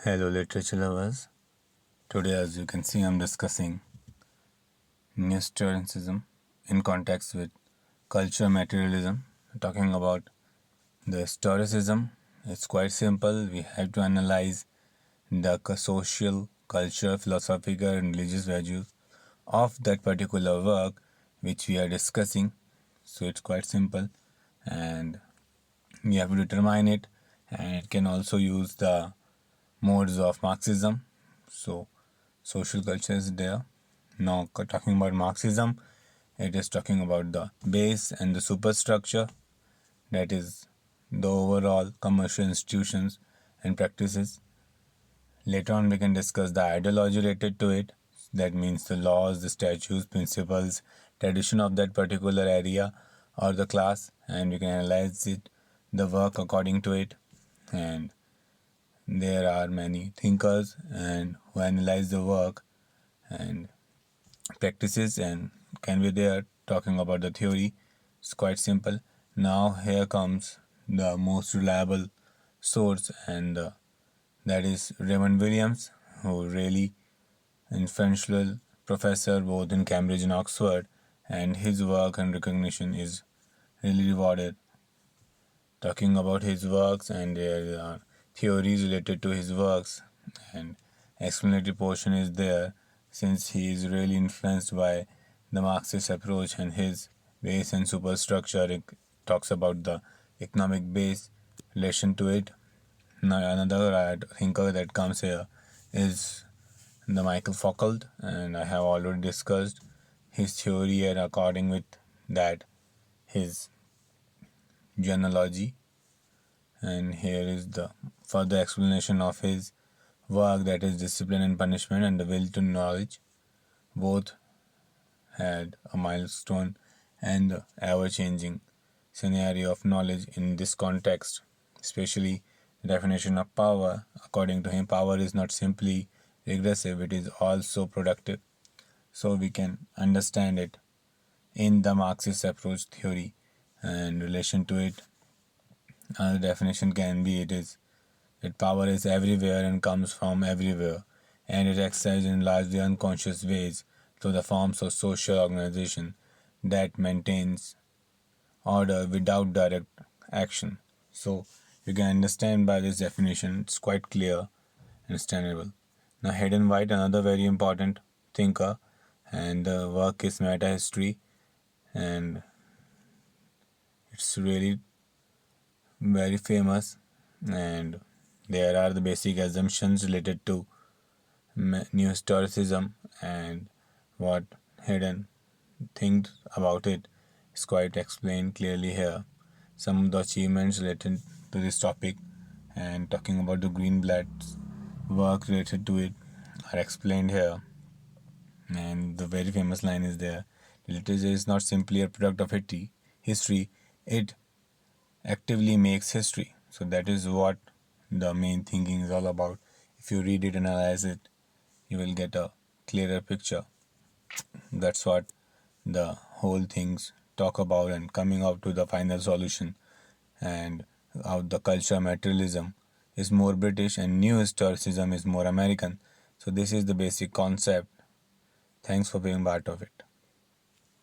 Hello, literature lovers. Today, as you can see, I'm discussing Historicism in context with culture materialism. Talking about the historicism, it's quite simple. We have to analyze the social, cultural, philosophical, and religious values of that particular work which we are discussing. So it's quite simple, and we have to determine it, and it can also use the modes of Marxism. So social culture is there. Now talking about Marxism, it is talking about the base and the superstructure, that is the overall commercial institutions and practices. Later on we can discuss the ideology related to it, that means the laws, the statutes, principles, tradition of that particular area or the class, and we can analyze it, the work according to it. And there are many thinkers and who analyze the work and practices and can be there talking about the theory. It's quite simple. Now here comes the most reliable source, and that is Raymond Williams, who really influential professor both in Cambridge and Oxford, and his work and recognition is really rewarded. Talking about his works, and there are theories related to his works, and explanatory portion is there since he is really influenced by the Marxist approach and his base and superstructure. It talks about the economic base relation to it. Now another thinker that comes here is the Michael Foucault, and I have already discussed his theory, and according with that his genealogy. And here is the further explanation of his work, that is Discipline and Punishment and the Will to Knowledge. Both had a milestone and the ever-changing scenario of knowledge in this context, especially the definition of power. According to him, power is not simply regressive, it is also productive. So we can understand it in the Marxist approach theory and relation to it. Another definition can be that power is everywhere and comes from everywhere, and it exercises in largely unconscious ways through the forms of social organization that maintains order without direct action. So you can understand by this definition, it's quite clear, understandable. Now Hayden White, another very important thinker, and the work is Meta History, and it's really very famous, and there are the basic assumptions related to new historicism, and what Hayden thinks about it is quite explained clearly here. Some of the achievements related to this topic and talking about the Greenblatt's work related to it are explained here, and the very famous line is there: literature is not simply a product of history, it actively makes history. So that is what the main thinking is all about. If you read it, analyze it, you will get a clearer picture. That's what the whole things talk about, and coming out to the final solution, and of the culture materialism is more British and new historicism is more American. So this is the basic concept. Thanks for being part of it.